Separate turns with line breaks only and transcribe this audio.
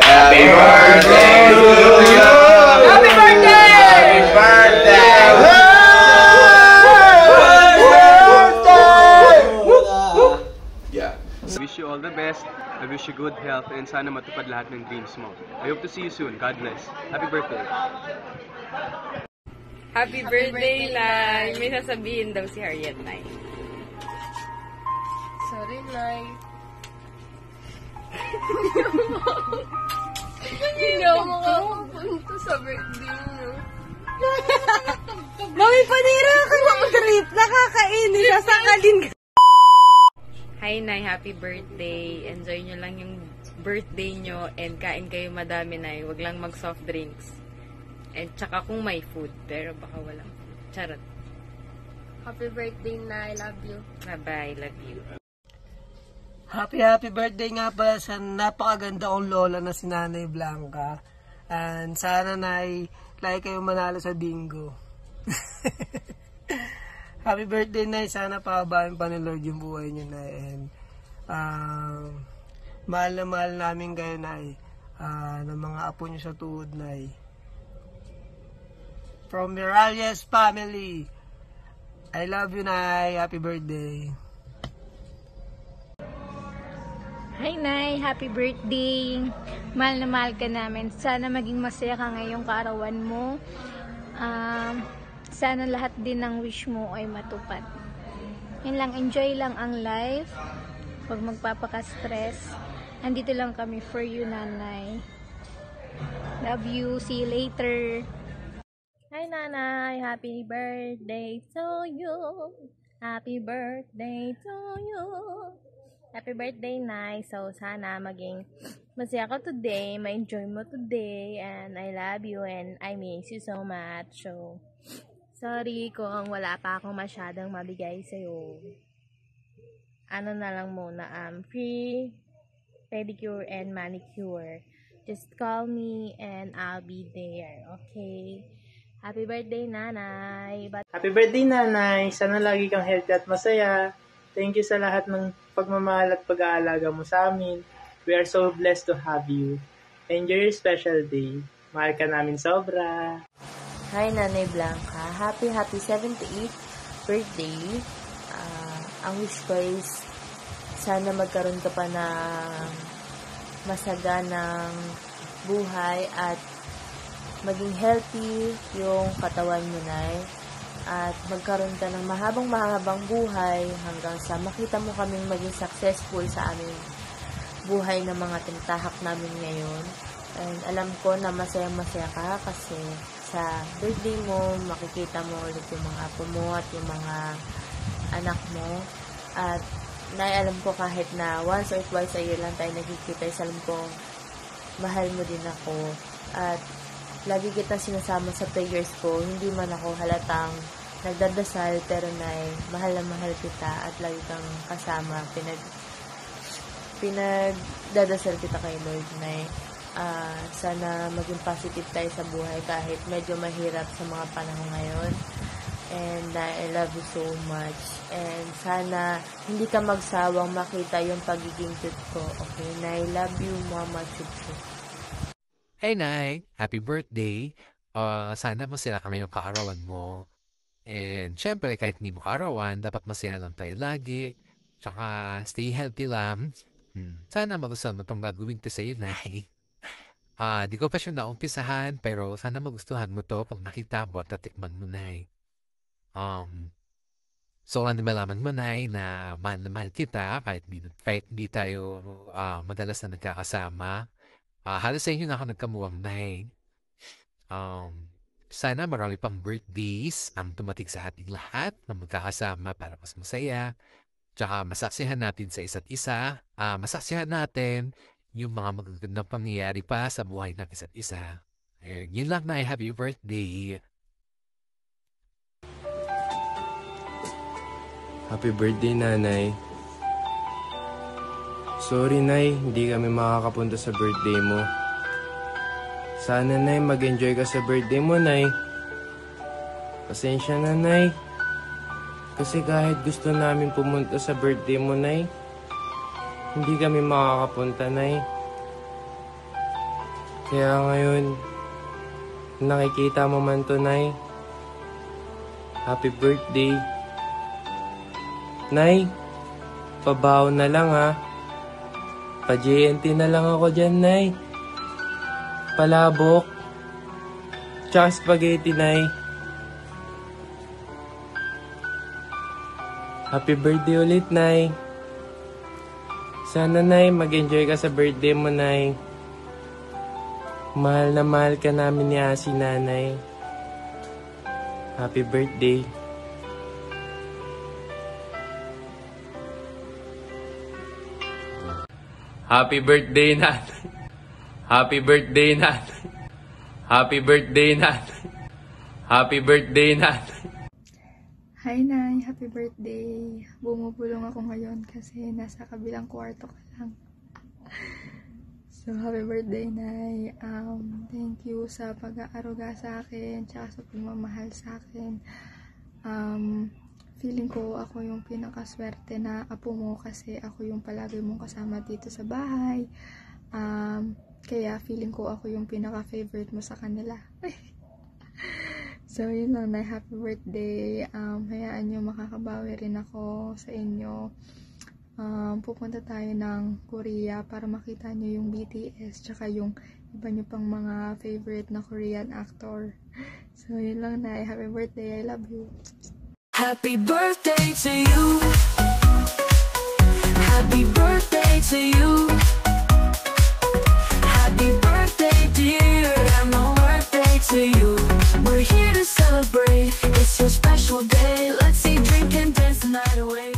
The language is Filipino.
Happy birthday to you!
Happy birthday!
Happy birthday! Yeah.
I wish you all the best. I wish you good health and sana matupad lahat ng dreams mo. I hope to see you soon. God bless. Happy birthday.
Happy birthday, Nay! May sasabihin daw si Harriet, Nay.
Sorry, Nay. Hindi ako makapunta sa birthday niyo.
Mami, panira ka ng trip! Nakakainis! Sasakalin ka! Hi, Nay! Happy birthday! Enjoy nyo lang yung birthday nyo and kain kayo madami, Nay. Huwag lang mag-soft drinks. And tsaka kung may food, pero baka walang food. Charot.
Happy birthday, Nay. Love you.
Bye-bye. Love you.
Happy birthday nga pala sa napakaganda kong lola na si Nanay Blanca. And sana, Nay, like kayo manalo sa bingo. Happy birthday, Nay. Sana pahabain pa ni Lord yung buhay niyo, Nay. And mahal na mahal namin kayo, Nay. Ng mga apo niyo sa tuhod, Nay. From Miralles family. I love you, Nay. Happy birthday.
Hi, Nay! Happy birthday! Mahal na mahal ka namin. Sana maging masaya ka ngayong kaarawan mo. Sana lahat din ng wish mo ay matupad. Yun lang, enjoy lang ang life. Huwag magpapaka-stress. Andito lang kami for you, Nanay. Love you. See you later.
Hi, Nanay. Happy birthday to you. Happy birthday to you. Happy birthday, Nay. So, sana maging masaya ka today, ma-enjoy mo today, and I love you, and I miss you so much. So, sorry kung wala pa akong masyadong mabigay sa'yo. Ano na lang muna, free pedicure and manicure. Just call me, and I'll be there, okay? Happy birthday, Nanay.
Happy birthday, Nanay. Sana lagi kang healthy at masaya. Thank you sa lahat ng pagmamahal at pag-aalaga mo sa amin. We are so blessed to have you. Enjoy your special day. Mahal ka namin sobra.
Hi, Nanay Blanca. Happy 78th birthday. Ang wish ko is sana magkaroon ka pa ng masaganang buhay at maging healthy yung katawan mo, Nay. At magkaroon ka ng mahabang buhay hanggang sa makita mo kaming maging successful sa aming buhay ng mga tinatahak namin ngayon. And alam ko na masaya-masaya ka kasi sa birthday mo, makikita mo ulit yung mga apo mo at yung mga anak mo. At alam ko kahit na once or twice a year lang tayo nagkikita, alam ko mahal mo din ako. At lagi kitang sinasama sa prayers ko, hindi man ako halatang nagdadasal, pero Nay, mahal na mahal kita at lagi kang kasama. Pinagdadasal kita kay Lord, Nay. Sana maging positive tayo sa buhay kahit medyo mahirap sa mga panahon ngayon. And I love you so much. And sana hindi ka magsawang makita yung pagiging cute ko. Okay, Nay? Love you, Mama Chuchu.
Hey, Nay! Happy birthday! Sana masaya kami yung kaarawan mo. And syempre, kahit hindi mo kaarawan, dapat masaya lang tayo lagi. Tsaka, stay healthy lang. Sana magustuhan mo itong gagawin ko sa'yo, Nay. Di ko pa siya naumpisahan, pero sana magustuhan mo to pag nakita mo at natikman mo, Nay. So, lang malaman mo, Nay, na mahal kita kahit di tayo madalas na nagkakasama. Halos sa inyo na ako nagkamuwang, Nay. Sana marami pang birthdays ang tumating sa ating lahat na magkakasama para mas masaya. Tsaka masaksihan natin sa isa't isa. Masaksihan natin yung mga magagandang pangyayari pa sa buhay ng isa't isa. Yun lang, Nay. Happy birthday!
Happy birthday, Nanay. Sorry, Nay, hindi kami makakapunta sa birthday mo. Sana, Nay, mag-enjoy ka sa birthday mo, Nay. Pasensya na, Nay. Kasi kahit gusto namin pumunta sa birthday mo, Nay, hindi kami makakapunta, Nay. Kaya ngayon, nakikita mo man to, Nay. Happy birthday. Nay, pabaw na lang ha. Pa-JNT na lang ako dyan, Nay. Palabok. Tsaka spaghetti, Nay. Happy birthday ulit, Nay. Sana, Nay, mag-enjoy ka sa birthday mo, Nay. Mahal na mahal ka namin ni Asi, Nanay. Happy birthday. Happy birthday, Nanay. Happy birthday, Nanay. Happy birthday, Nanay. Happy birthday, Nanay.
Hi, Nay. Happy birthday. Bumubulong ako ngayon kasi nasa kabilang kwarto ka lang. So, happy birthday, Nay. Thank you sa pag-aaruga sa akin, tsaka sa pagmamahal sa akin. Feeling ko ako yung pinakaswerte na apo mo kasi ako yung palagi mong kasama dito sa bahay. Kaya feeling ko ako yung pinaka-favorite mo sa kanila. So, yun lang, Nay. Happy birthday. Hayaan nyo, makakabawi rin ako sa inyo. Pupunta tayo ng Korea para makita nyo yung BTS tsaka yung iba nyo pang mga favorite na Korean actor. So, yun lang, Nay. Happy birthday. I love you.
Happy birthday to you. Happy birthday to you. Happy birthday, dear. And my birthday to you. We're here to celebrate. It's your special day. Let's see, drink and dance the night away.